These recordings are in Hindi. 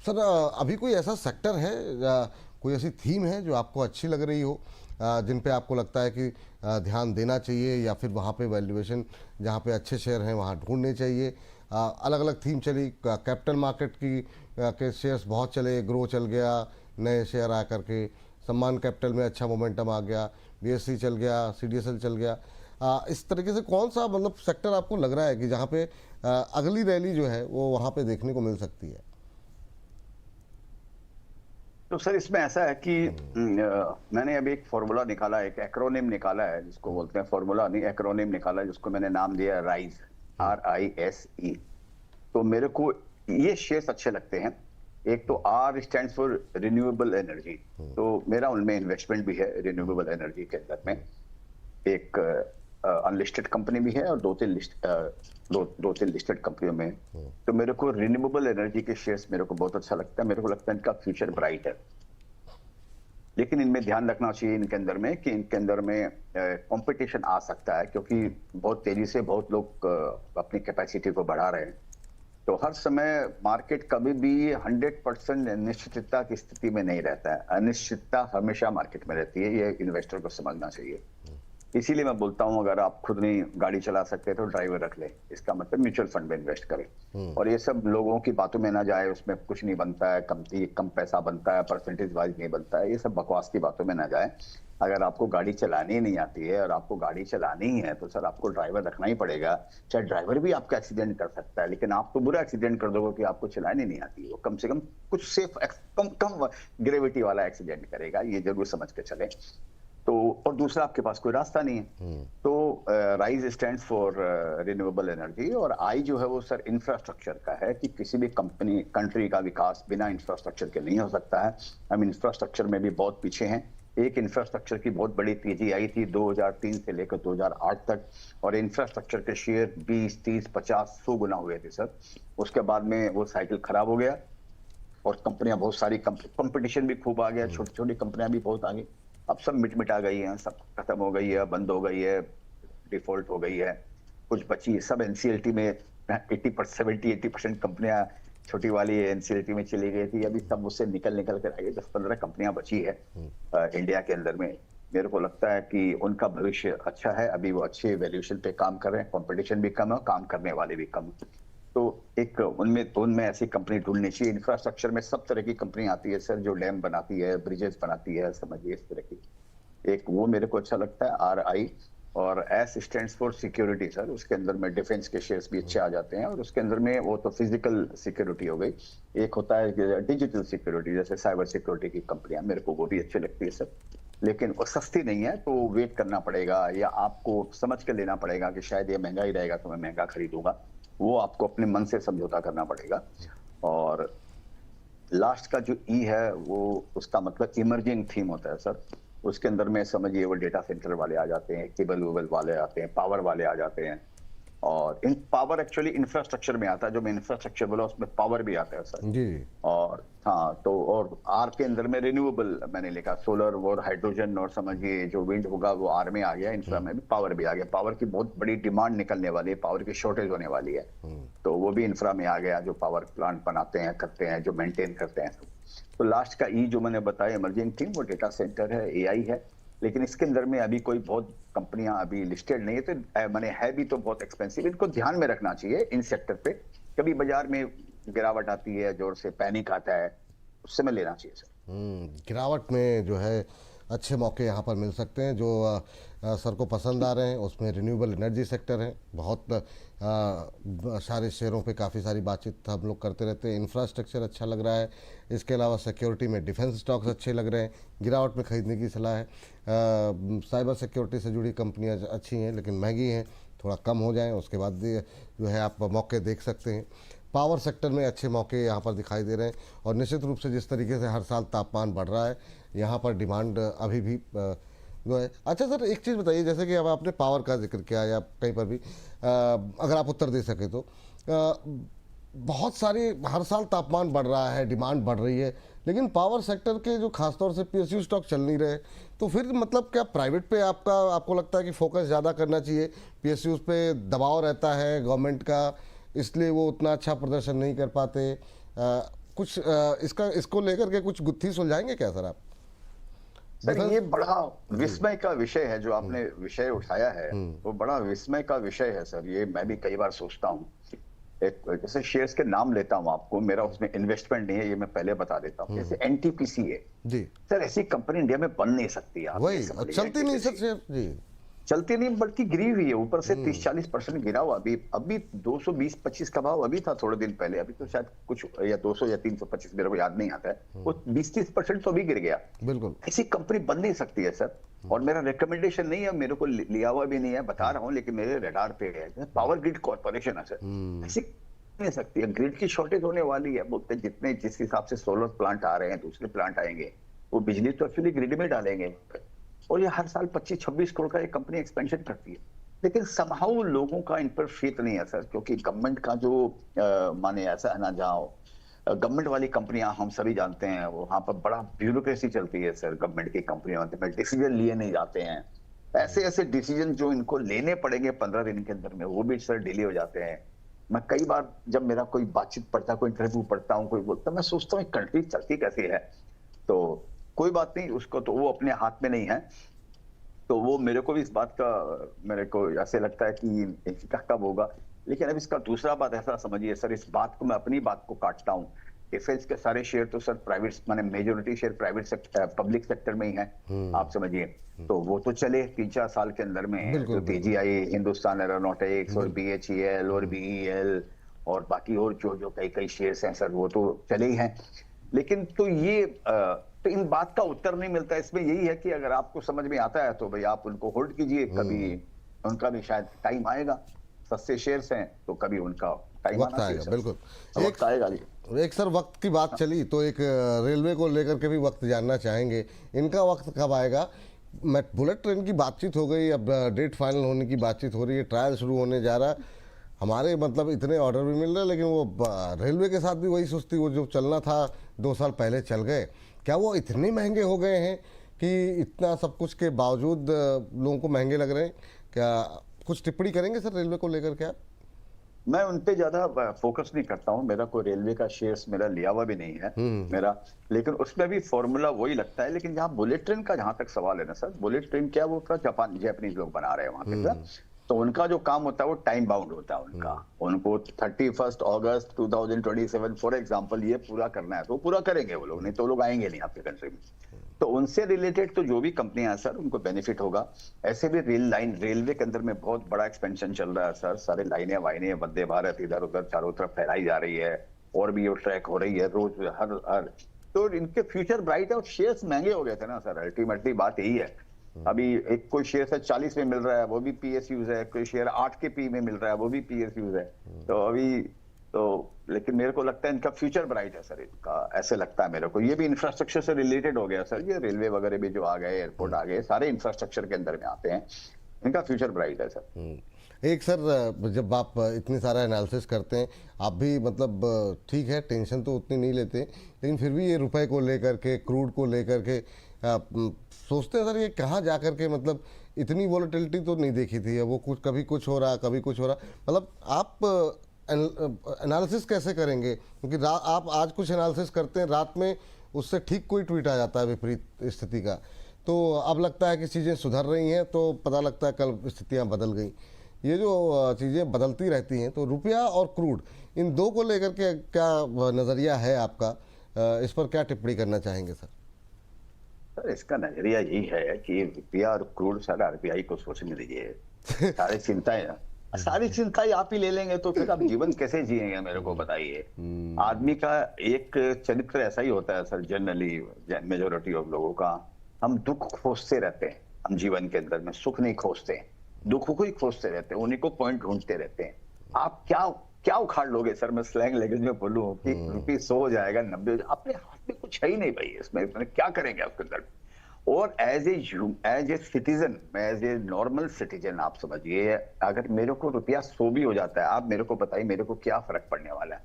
सर अभी कोई ऐसा सेक्टर है, कोई ऐसी थीम है जो आपको अच्छी लग रही हो, जिन पे आपको लगता है कि ध्यान देना चाहिए, या फिर वहाँ पे वैल्यूएशन जहाँ पे अच्छे शेयर हैं वहाँ ढूंढने चाहिए? अलग अलग थीम चली, कैपिटल मार्केट की के शेयर्स बहुत चले, ग्रो चल गया, नए शेयर आ करके, सम्मान कैपिटल में अच्छा मोमेंटम आ गया, बीएससी चल गया, सीडीएसएल चल गया। इस तरीके से कौन सा मतलब सेक्टर आपको लग रहा है कि जहाँ पे अगली रैली जो है वो वहाँ पे देखने को मिल सकती है? तो सर इसमें ऐसा है कि मैंने अभी एक फॉर्मूला निकाला, एक एक्रोनिम निकाला है, जिसको बोलते हैं फॉर्मूला नहीं, एक्रोनिम निकाला है, जिसको मैंने नाम दिया है राइज, RISE। तो मेरे को ये शेयर्स अच्छे लगते हैं। एक तो R stands for renewable energy, तो मेरा उनमें इन्वेस्टमेंट भी है रिन्यूएबल एनर्जी के अंदर में। एक अनलिस्टेड कंपनी भी है और दो तीन लिस्टेड कंपनियों में। तो मेरे को रिन्यूएबल एनर्जी के शेयर्स मेरे को बहुत अच्छा लगता है, मेरे को लगता है इनका फ्यूचर ब्राइट है। लेकिन इनमें ध्यान रखना चाहिए इनके अंदर में कि इनके अंदर में कंपटीशन आ सकता है, क्योंकि बहुत तेजी से बहुत लोग अपनी कैपेसिटी को बढ़ा रहे हैं। तो हर समय मार्केट कभी भी 100% निश्चितता की स्थिति में नहीं रहता है, अनिश्चितता हमेशा मार्केट में रहती है, ये इन्वेस्टर को समझना चाहिए। इसीलिए मैं बोलता हूं अगर आप खुद नहीं गाड़ी चला सकते तो ड्राइवर रख ले, इसका मतलब म्यूचुअल फंड में इन्वेस्ट करें। और ये सब लोगों की बातों में ना जाए, उसमें कुछ नहीं बनता है, कम पैसा बनता है, परसेंटेज वाइज नहीं बनता है, ये सब बकवास की बातों में ना जाए। अगर आपको गाड़ी चलानी नहीं आती है और आपको गाड़ी चलानी ही है तो सर आपको ड्राइवर रखना ही पड़ेगा। चाहे ड्राइवर भी आपका एक्सीडेंट कर सकता है, लेकिन आप तो बुरा एक्सीडेंट कर दोगे कि आपको चलानी नहीं आती है, वो कम से कम कुछ सेफ कम ग्रेविटी वाला एक्सीडेंट करेगा, ये जरूर समझ के चले। तो और दूसरा आपके पास कोई रास्ता नहीं है। तो rise stands for renewable energy, और आई जो है वो सर इंफ्रास्ट्रक्चर का है कि किसी भी कंट्री का विकास बिना इंफ्रास्ट्रक्चर के नहीं हो सकता है। हम इंफ्रास्ट्रक्चर में भी बहुत पीछे हैं। एक इंफ्रास्ट्रक्चर की बहुत बड़ी तेजी आई थी 2003 से लेकर 2008 तक, और इंफ्रास्ट्रक्चर के शेयर 20, 30, 50, 100 गुना हुए थे सर। उसके बाद में वो साइकिल खराब हो गया और कंपनियां बहुत सारी, कंपटीशन भी खूब आ गया, छोटी छोटी कंपनियां भी बहुत आ गई। अब सब मिटा गई हैं, सब खत्म हो गई है, बंद हो गई है, डिफॉल्ट हो गई है, कुछ बची है सब एनसीएलटी में। 70-80% कंपनियां छोटी वाली एनसीएलटी में चली गई थी, अभी सब उससे निकल कर आई है, 10-15 कंपनियां बची है इंडिया के अंदर में। मेरे को लगता है कि उनका भविष्य अच्छा है, अभी वो अच्छे वैल्यूएशन पे काम कर रहे हैं, कंपटीशन भी कम है, काम करने वाले भी कम है। तो एक उनमें ऐसी कंपनी ढूंढनी चाहिए। इंफ्रास्ट्रक्चर में सब तरह की कंपनी आती है सर, जो डैम बनाती है, ब्रिजेस बनाती है, समझिए इस तरह की। एक वो मेरे को अच्छा लगता है RI, और S stands for security sir, उसके अंदर में डिफेंस के शेयर्स भी अच्छे आ जाते हैं, और उसके अंदर में वो तो फिजिकल सिक्योरिटी हो गई। एक होता है डिजिटल सिक्योरिटी, जैसे साइबर सिक्योरिटी की कंपनियां, मेरे को वो भी अच्छी लगती है सर। लेकिन वो सस्ती नहीं है, तो वेट करना पड़ेगा, या आपको समझ के लेना पड़ेगा कि शायद ये महंगा ही रहेगा तो मैं महंगा खरीदूंगा, वो आपको अपने मन से समझौता करना पड़ेगा। और लास्ट का जो ई है वो उसका मतलब इमर्जिंग थीम होता है सर। उसके अंदर में समझिए वो डेटा सेंटर वाले आ जाते हैं, केबल वेबल वाले आते हैं, पावर वाले आ जाते हैं, और इन पावर एक्चुअली इंफ्रास्ट्रक्चर में आता है, जो मैं इंफ्रास्ट्रक्चर बोला उसमें पावर भी आता है सर। जी। और हाँ, तो और आर के अंदर में रिन्यूएबल मैंने लिखा, सोलर और हाइड्रोजन, और समझिए जो विंड होगा वो आर में आ गया, इंफ्रा में भी पावर भी आ गया। पावर की बहुत बड़ी डिमांड निकलने वाली है, पावर की शॉर्टेज होने वाली है, तो वो भी इंफ्रा में आ गया, जो पावर प्लांट बनाते हैं, करते हैं, जो मेंटेन करते हैं। तो लास्ट का ई जो मैंने बताया इमर्जिंग थिंग, वो डेटा सेंटर है, AI है। लेकिन इसके अंदर में अभी कोई बहुत कंपनियां अभी लिस्टेड नहीं है, तो मैंने है भी तो बहुत एक्सपेंसिव, इनको ध्यान में रखना चाहिए इन सेक्टर पे। कभी बाजार में गिरावट आती है, जोर से पैनिक आता है, उस समय लेना चाहिए सर। गिरावट में जो है अच्छे मौके यहाँ पर मिल सकते हैं, जो सर को पसंद आ रहे हैं। उसमें रिन्यूएबल एनर्जी सेक्टर है, बहुत सारे शेयरों पे काफ़ी सारी बातचीत हम लोग करते रहते हैं। इंफ्रास्ट्रक्चर अच्छा लग रहा है, इसके अलावा सिक्योरिटी में डिफेंस स्टॉक्स अच्छे लग रहे हैं, गिरावट में खरीदने की सलाह है। साइबर सिक्योरिटी से जुड़ी कंपनियाँ अच्छी हैं लेकिन महंगी हैं, थोड़ा कम हो जाएं उसके बाद जो है आप मौके देख सकते हैं। पावर सेक्टर में अच्छे मौके यहाँ पर दिखाई दे रहे हैं, और निश्चित रूप से जिस तरीके से हर साल तापमान बढ़ रहा है, यहाँ पर डिमांड अभी भी जो है। अच्छा सर, एक चीज़ बताइए, जैसे कि अब आपने पावर का जिक्र किया या कहीं पर भी अगर आप उत्तर दे सके तो, बहुत सारी हर साल तापमान बढ़ रहा है, डिमांड बढ़ रही है, लेकिन पावर सेक्टर के जो खासतौर से PSU स्टॉक चल नहीं रहे, तो फिर मतलब क्या प्राइवेट पे आपको लगता है कि फोकस ज़्यादा करना चाहिए? PSUs पे दबाव रहता है गवर्नमेंट का, इसलिए वो उतना अच्छा प्रदर्शन नहीं कर पाते। कुछ इसको लेकर के कुछ गुत्थी सुलझाएंगे क्या सर आप? सर मतलब ये बड़ा विस्मय का विषय है जो आपने विषय उठाया है, वो बड़ा विस्मय का विषय है सर। ये मैं भी कई बार सोचता हूँ। एक जैसे शेयर्स के नाम लेता हूँ आपको, मेरा उसमें इन्वेस्टमेंट नहीं है, ये मैं पहले बता देता हूँ। जैसे एनटीपीसी है जी, सर, ऐसी कंपनी इंडिया में बन नहीं सकती। आप ये वही समझ लीजिए, चलती नहीं सर NTPC शेयर जी। चलती नहीं, बल्कि गिरी हुई है ऊपर से 30-40% गिरा हुआ। अभी 220-25 का भाव अभी था थोड़े दिन पहले, अभी तो शायद कुछ या 200 या 325, मेरे को याद नहीं आता है। वो 20-30% तो अभी गिर गया। बिल्कुल। ऐसी कंपनी बन नहीं सकती है सर। और मेरा रिकमेंडेशन नहीं है, मेरे को लिया हुआ भी नहीं है, बता रहा हूँ, लेकिन मेरे रडार पे है। पावर ग्रिड कॉर्पोरेशन है सर, ऐसी नहीं सकती है। ग्रिड की शॉर्टेज होने वाली है, बोलते जितने जिस हिसाब से सोलर प्लांट आ रहे हैं, दूसरे प्लांट आएंगे, वो बिजली तो एक्चुअली ग्रिड में डालेंगे। और ये हर साल 25-26 करोड़ का एक कंपनी एक्सपेंशन करती है, लेकिन समहाउ लोगों का इन पर फेथ नहीं है सर। क्योंकि गवर्नमेंट का जो माने ऐसा है ना, जहाँ गवर्नमेंट वाली कंपनियां हम सभी जानते हैं, वहां पर बड़ा ब्यूरोक्रेसी चलती है सर। गवर्नमेंट की कंपनियों में डिसीजन लिए नहीं जाते हैं। ऐसे ऐसे डिसीजन जो इनको लेने पड़ेंगे 15 दिन के अंदर में, वो भी सर डिले हो जाते हैं। मैं कई बार जब मेरा कोई बातचीत पढ़ता, कोई इंटरव्यू पढ़ता हूँ, कोई बोलता, मैं सोचता हूँ कंट्री चलती कैसी है। तो कोई बात नहीं, उसको तो वो अपने हाथ में नहीं है। तो वो मेरे को भी इस बात का, मेरे को ऐसे लगता है कि इसका कब होगा। लेकिन अब इसका दूसरा बात ऐसा समझिए सर, इस बात को मैं अपनी बात को काटता हूँ। डिफेंस के सारे शेयर तो सर प्राइवेट, माने majority share private sector, public sector में ही है, आप समझिए। तो वो तो चले 3-4 साल के अंदर में, बिल्कुल जो तेजी आई, हिंदुस्तान एरोनॉटिक्स और BHEL और BEL और बाकी और जो कई कई शेयर्स हैं सर, वो तो चले ही हैं। लेकिन तो ये तो इन बात का उत्तर नहीं मिलता। इसमें यही है कि अगर आपको समझ में आता है तो भाई आप उनको होल्ड कीजिए, कभी उनका भी शायद टाइम आएगा। सस्ते शेयर्स हैं तो कभी उनका टाइम वक्त आना आएगा, चाहिए, बिल्कुल। वक्त आएगा जी। एक सर वक्त की बात चली तो एक रेलवे को लेकर के भी वक्त जानना चाहेंगे, इनका वक्त कब आएगा? बुलेट ट्रेन की बातचीत हो गई, अब डेट फाइनल होने की बातचीत हो रही है, ट्रायल शुरू होने जा रहा है। हमारे मतलब इतने ऑर्डर भी मिल रहे हैं, लेकिन वो रेलवे के साथ भी वही सुस्ती, वो जो चलना था 2 साल पहले चल गए। क्या वो इतने महंगे हो गए हैं कि इतना सब कुछ के बावजूद लोगों को महंगे लग रहे हैं? क्या कुछ टिप्पणी करेंगे सर रेलवे को लेकर के आप? मैं उन पे ज्यादा फोकस नहीं करता हूँ। मेरा कोई रेलवे का शेयर्स मेरा लिया हुआ भी नहीं है मेरा, लेकिन उसमें भी फॉर्मूला वही लगता है। लेकिन जहाँ बुलेट ट्रेन का जहां तक सवाल है ना सर, बुलेट ट्रेन क्या, वो जापान जापानीज लोग बना रहे हैं वहां पे सर। तो उनका जो काम होता है वो टाइम बाउंड होता है उनका। उनको 31 अगस्त 2027 फॉर एग्जांपल ये पूरा करना है, तो पूरा करेंगे वो लोग, नहीं तो लोग आएंगे नहीं आपके कंट्री में। तो उनसे रिलेटेड तो जो भी कंपनियां हैं सर, उनको बेनिफिट होगा। ऐसे भी रेलवे के अंदर में बहुत बड़ा एक्सपेंशन चल रहा है सर। सारे लाइनें वाइनें वंदे भारत इधर उधर चारों तरफ फैलाई जा रही है, और भी वो ट्रैक हो रही है रोज हर। तो इनके फ्यूचर ब्राइट है। और शेयर्स महंगे हो गए थे ना सर, अल्टीमेटली बात यही है। अभी एक कोई शेयर है 40 में मिल रहा है, वो भी PSUs है। कोई शेयर 8 के P में मिल रहा है, वो भी PSUs है। तो अभी तो, लेकिन मेरे को लगता है इनका फ्यूचर ब्राइट है सर, इनका ऐसे लगता है मेरे को। ये भी इंफ्रास्ट्रक्चर से रिलेटेड हो गया सर, ये रेलवे वगैरह भी जो आ गए, एयरपोर्ट आ गए, सारे इंफ्रास्ट्रक्चर के अंदर में आते हैं। इनका फ्यूचर ब्राइट है सर। एक सर, जब आप इतनी सारा एनालिसिस करते हैं, आप भी मतलब ठीक है टेंशन तो उतनी नहीं लेते, लेकिन फिर भी ये रुपए को लेकर के, क्रूड को लेकर के सोचते हैं सर ये कहाँ जा कर के, मतलब इतनी वॉलेटिलिटी तो नहीं देखी थी। वो कुछ कभी कुछ हो रहा, कभी कुछ हो रहा। मतलब आप एनालिसिस कैसे करेंगे? क्योंकि आप आज कुछ एनालिसिस करते हैं, रात में उससे ठीक कोई ट्वीट आ जाता है विपरीत स्थिति का। तो अब लगता है कि चीज़ें सुधर रही हैं, तो पता लगता है कल स्थितियाँ बदल गई। ये जो चीज़ें बदलती रहती हैं, तो रुपया और क्रूड, इन दो को लेकर के क्या नज़रिया है आपका? इस पर क्या टिप्पणी करना चाहेंगे सर? सर इसका नजरिया यही है कि रुपया और क्रूड सारा RBI को सोचने दीजिए। सारी चिंताएं आप ही ले लेंगे तो फिर आप जीवन कैसे जिएंगे, मेरे को बताइए। आदमी का एक चरित्र ऐसा ही होता है सर, जनरली मेजोरिटी ऑफ लोगों का। हम दुख खोजते रहते हैं, हम जीवन के अंदर में सुख नहीं खोजते, दुख को ही खोजते रहते हैं, उन्हीं को पॉइंट ढूंढते रहते हैं। आप क्या उखाड़ लोगे सर, मैं स्लैंग लैंग्वेज में बोलूं कि ₹100 हो जाएगा, 90 हो जाएगा, अपने हाथ में कुछ है ही नहीं भाई। इसमें क्या करेंगे आपके अंदर? और as a citizen, as a normal citizen, आप समझिए, अगर मेरे को ₹100 भी हो जाता है, आप मेरे को बताइए मेरे को क्या फर्क पड़ने वाला है?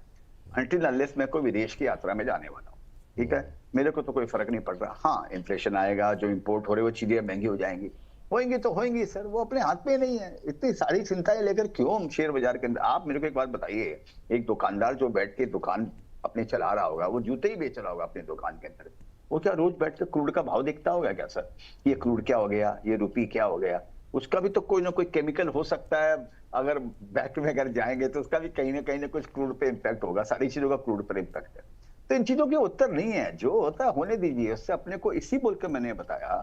अनटिल अनलेस मैं कोई विदेश की यात्रा में जाने वाला हूँ, ठीक है, मेरे को तो कोई फर्क नहीं पड़ रहा। हाँ, इन्फ्लेशन आएगा, जो इंपोर्ट हो रहे वो चीजें महंगी हो जाएंगी, होंगी तो होंगी सर, वो अपने हाथ में नहीं है। इतनी सारी चिंताएं लेकर क्यों हम शेयर बाजार के अंदर? आप मेरे को एक बात बताइए, एक दुकानदार जो बैठ के दुकान अपने चला रहा होगा, वो जूते ही बेच रहा होगा अपनी दुकान के अंदर, वो क्या रोज बैठ कर क्रूड का भाव देखता होगा क्या सर? ये क्रूड क्या हो गया, ये रुपी क्या हो गया? उसका भी तो कोई ना कोई केमिकल हो सकता है, अगर बैक में अगर जाएंगे तो उसका भी कहीं ना कुछ क्रूड पे इम्पैक्ट होगा, सारी चीजों का क्रूड पर इम्पैक्ट है। तो इन चीजों के उत्तर नहीं है, जो होता है होने दीजिए। उससे अपने को इसी बोल के मैंने बताया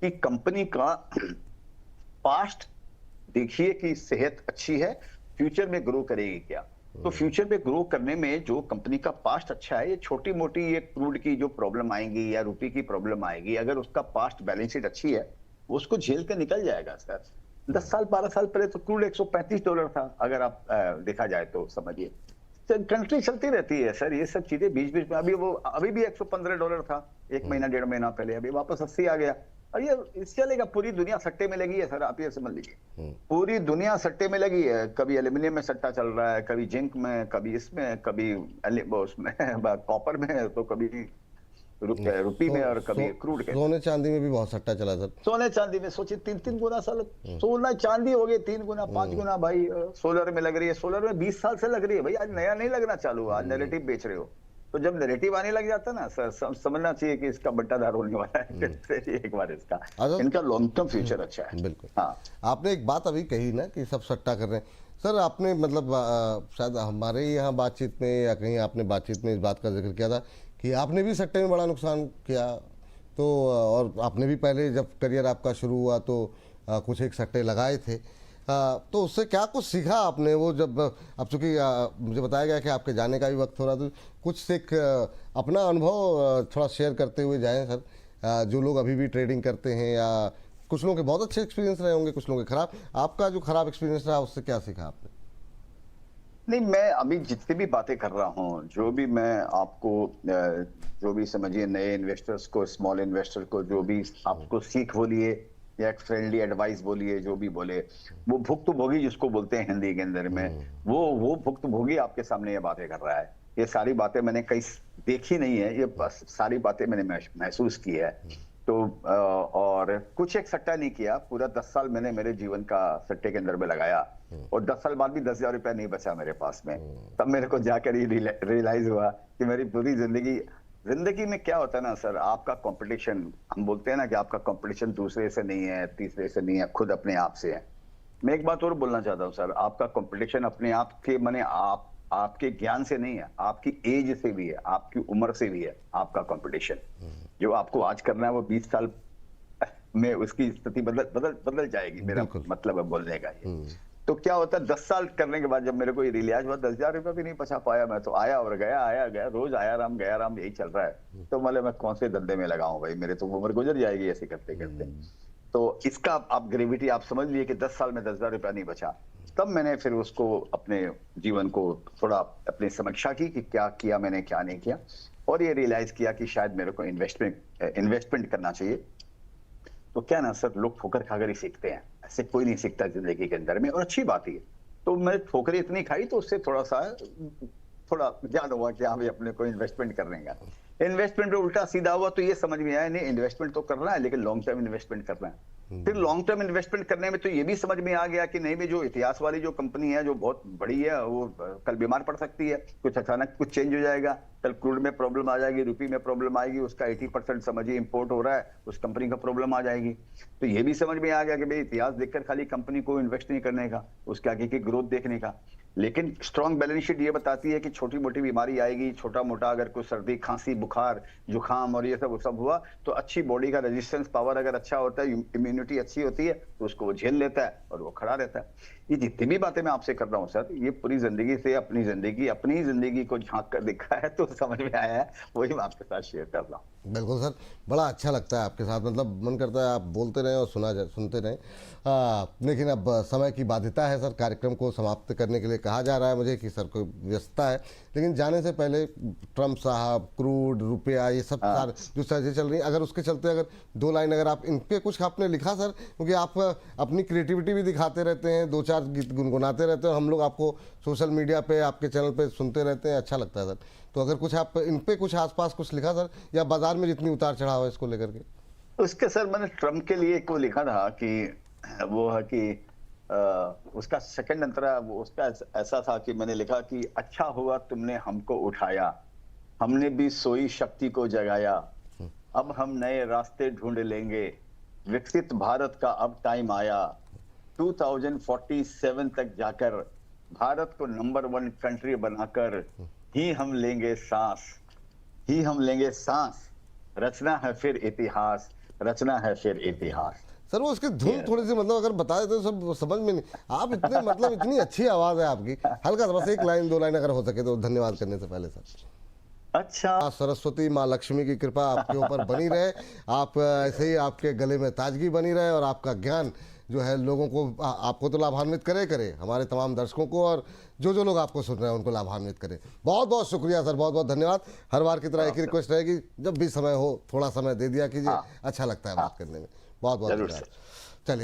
कि कंपनी का पास्ट देखिए कि सेहत अच्छी है, फ्यूचर में ग्रो करेगी क्या। तो फ्यूचर में ग्रो करने में जो कंपनी का पास्ट अच्छा है, ये छोटी मोटी ये क्रूड की जो प्रॉब्लम आएगी या रुपये की प्रॉब्लम आएगी, अगर उसका पास्ट बैलेंस शीट अच्छी है, उसको झेल के निकल जाएगा सर। 10 साल 12 साल पहले तो क्रूड $135 था, अगर आप देखा जाए तो समझिए। कंट्री चलती रहती है सर, ये सब चीजें बीच बीच में। अभी भी $115 था एक महीना 1.5 महीना पहले, अभी वापस 80 आ गया। और ये चलेगा, पूरी दुनिया सट्टे में लगी है सर, आप ये समझ लीजिए। पूरी दुनिया सट्टे में लगी है, कभी एल्यूमिनियम में सट्टा चल रहा है, कभी जिंक में, कभी इसमें, कभी उसमें कॉपर में, तो कभी रुपी में, और कभी क्रूड के। सोने चांदी में भी बहुत सट्टा चला सर। सोने चांदी में सोचिए 3-3 गुना साल सोना चांदी हो गए, 3 गुना 5 गुना भाई। सोलर में लग रही है, सोलर में 20 साल से लग रही है भाई, आज नया नहीं लगना चालू हुआ, आज नैरेटिव बेच रहे हो। तो जब नैरेटिव आने लग जाता ना सर, समझना चाहिए कि इसका बट्टादार होने वाला है एक बार इसका। इनका लॉन्ग टर्म फ्यूचर अच्छा है। बिल्कुल। हाँ, आपने एक बात अभी कही ना कि सब सट्टा कर रहे हैं सर, आपने मतलब शायद हमारे यहाँ बातचीत में या कहीं आपने बातचीत में इस बात का जिक्र किया था कि आपने भी सट्टे में बड़ा नुकसान किया। तो और आपने भी पहले जब करियर आपका शुरू हुआ तो कुछ एक सट्टे लगाए थे, तो उससे क्या कुछ सीखा आपने? वो जब अब चूँकि मुझे बताया गया कि आपके जाने का भी वक्त हो रहा, तो कुछ एक अपना अनुभव थोड़ा शेयर करते हुए जाएं सर। जो लोग अभी भी ट्रेडिंग करते हैं, या कुछ लोगों के बहुत अच्छे एक्सपीरियंस रहे होंगे, कुछ लोगों के खराब, आपका जो खराब एक्सपीरियंस रहा उससे क्या सीखा आपने? नहीं, मैं अभी जितनी भी बातें कर रहा हूँ, जो भी मैं आपको जो भी समझिए नए इन्वेस्टर्स को, स्मॉल इन्वेस्टर को, जो भी आपको सीख बोलिए या एक फ्रेंडली एडवाइस बोलिए, जो भी बोले, वो भुक्तभोगी जिसको बोलते हैं हिंदी के अंदर में, वो भुक्तभोगी आपके सामने ये बातें कर रहा है। ये सारी बातें मैंने कहीं देखी नहीं है, ये बस सारी बातें मैंने महसूस की है। तो और कुछ एक सट्टा नहीं किया, पूरा 10 साल मैंने मेरे जीवन का सट्टे के अंदर में लगाया, और 10 साल बाद भी 10,000 रुपया नहीं बचा मेरे पास में। तब मेरे को जाकर ये रियलाइज हुआ कि मेरी पूरी जिंदगी में क्या होता है ना सर, आपका कंपटीशन, हम बोलते हैं ना कि आपका कंपटीशन दूसरे से नहीं है, तीसरे से नहीं है, खुद अपने आप से है। मैं एक बात और बोलना चाहता हूँ सर, आपका कंपटीशन अपने आप के माने आपके ज्ञान से नहीं है, आपकी एज से भी है, आपकी उम्र से भी है आपका कंपटीशन। जो आपको आज करना है वो 20 साल में उसकी स्थिति बदल जाएगी, मेरा मतलब है बोलने का ये। तो क्या होता है, 10 साल करने के बाद जब मेरे को ये रियलाइज हुआ, 10,000 रुपया भी नहीं बचा पाया मैं, तो आया और गया, आया गया, रोज आया राम गया राम, यही चल रहा है। तो मतलब मैं कौन से धंधे में लगाऊं भाई, मेरे तो उम्र गुजर जाएगी ऐसे करते करते। तो इसका आप ग्रेविटी आप समझ लिए कि 10 साल में 10,000 रुपया नहीं बचा। तब मैंने फिर उसको अपने जीवन को थोड़ा अपनी समीक्षा की कि क्या किया मैंने, क्या नहीं किया, और ये रियलाइज किया कि शायद मेरे को इन्वेस्टमेंट करना चाहिए। तो क्या ना सर, लोग ठोकर खाकर ही सीखते हैं, ऐसे कोई नहीं सीखता जिंदगी के अंदर में, और अच्छी बात ही है। तो मैं ठोकरें इतनी खाई तो उससे थोड़ा ज्ञान हुआ कि हाँ भाई अपने को इन्वेस्टमेंट करने का। इन्वेस्टमेंट उल्टा सीधा हुआ तो ये समझ में आया, नहीं इन्वेस्टमेंट तो करना है लेकिन लॉन्ग टर्म इन्वेस्टमेंट करना है। फिर लॉन्ग टर्म इन्वेस्टमेंट करने में तो ये भी समझ में आ गया कि नहीं भी जो इतिहास वाली जो कंपनी है जो बहुत बड़ी है, वो कल बीमार पड़ सकती है, कुछ अचानक कुछ चेंज हो जाएगा, कल क्रूड में प्रॉब्लम आ जाएगी, रुपये में प्रॉब्लम आएगी, उसका 80% समझिए इंपोर्ट हो रहा है, उस कंपनी का प्रॉब्लम आ जाएगी। तो ये भी समझ में आ गया कि भाई इतिहास देखकर खाली कंपनी को इन्वेस्ट नहीं करने का, उसके आगे की ग्रोथ देखने का। लेकिन स्ट्रॉन्ग बैलेंस शीट ये बताती है कि छोटी मोटी बीमारी आएगी, छोटा मोटा अगर कोई सर्दी खांसी बुखार जुकाम और ये सब हुआ, तो अच्छी बॉडी का रेजिस्टेंस पावर अगर अच्छा होता है, इम्यूनिटी अच्छी होती है, तो उसको वो झेल लेता है और वो खड़ा रहता है। ये जितनी भी बातें मैं आपसे कर रहा हूँ सर, ये पूरी जिंदगी से अपनी जिंदगी को झांक कर देखा है तो समझ में आया है, वही मैं आपके साथ शेयर कर रहा हूँ। बिल्कुल सर, बड़ा अच्छा लगता है आपके साथ, मतलब मन करता है आप बोलते रहें और सुनते रहें। लेकिन अब समय की बाध्यता है सर, कार्यक्रम को समाप्त करने के लिए कहा जा रहा है मुझे कि सर कोई व्यस्तता है, लेकिन जाने से पहले ट्रम्प साहब, क्रूड, रुपया, ये सब सारे जो चीज़ें चल रही हैं, अगर उसके चलते अगर 2 लाइन अगर आप इन पे कुछ आपने लिखा सर, क्योंकि आप अपनी क्रिएटिविटी भी दिखाते रहते हैं, 2-4 गीत गुनगुनाते रहते हैं, हम लोग आपको सोशल मीडिया पे आपके चैनल पे सुनते रहते हैं, अच्छा लगता है सर। तो अगर कुछ आप इन पे कुछ आसपास कुछ लिखा सर, या बाजार में जितनी उतार चढ़ाव है इसको लेकर के? उसके सर मैंने ट्रम्प के लिए को लिखा था कि वो है कि उसका सेकंड अंतरा उसका ऐसा था कि मैंने लिखा कि अच्छा हुआ तुमने हमको उठाया, हमने भी सोई शक्ति को जगाया, अब हम नए रास्ते ढूंढ लेंगे, विकसित भारत का अब टाइम आया, 2047 तक जाकर भारत को नंबर 1 कंट्री बनाकर ही हम लेंगे सांस, ही हम लेंगे सांस, रचना है फिर इतिहास, रचना है फिर इतिहास। सर वो उसकी धुन थोड़ी सी मतलब अगर बता देते तो सब समझ में नहीं। आप इतने मतलब इतनी अच्छी आवाज़ है आपकी, हल्का सा बस एक लाइन दो लाइन अगर हो सके तो धन्यवाद करने से पहले सर। अच्छा, माँ सरस्वती माँ लक्ष्मी की कृपा आपके ऊपर बनी रहे, आप ऐसे ही आपके गले में ताजगी बनी रहे और आपका ज्ञान जो है लोगों को आपको तो लाभान्वित करे करे, हमारे तमाम दर्शकों को और जो जो लोग आपको सुन रहे हैं उनको लाभान्वित करें। बहुत बहुत शुक्रिया सर, बहुत बहुत धन्यवाद। हर बार की तरह एक ही रिक्वेस्ट रहेगी, जब भी समय हो थोड़ा समय दे दिया कीजिए, अच्छा लगता है बात करने में। बहुत बहुत धन्यवाद। चलिए।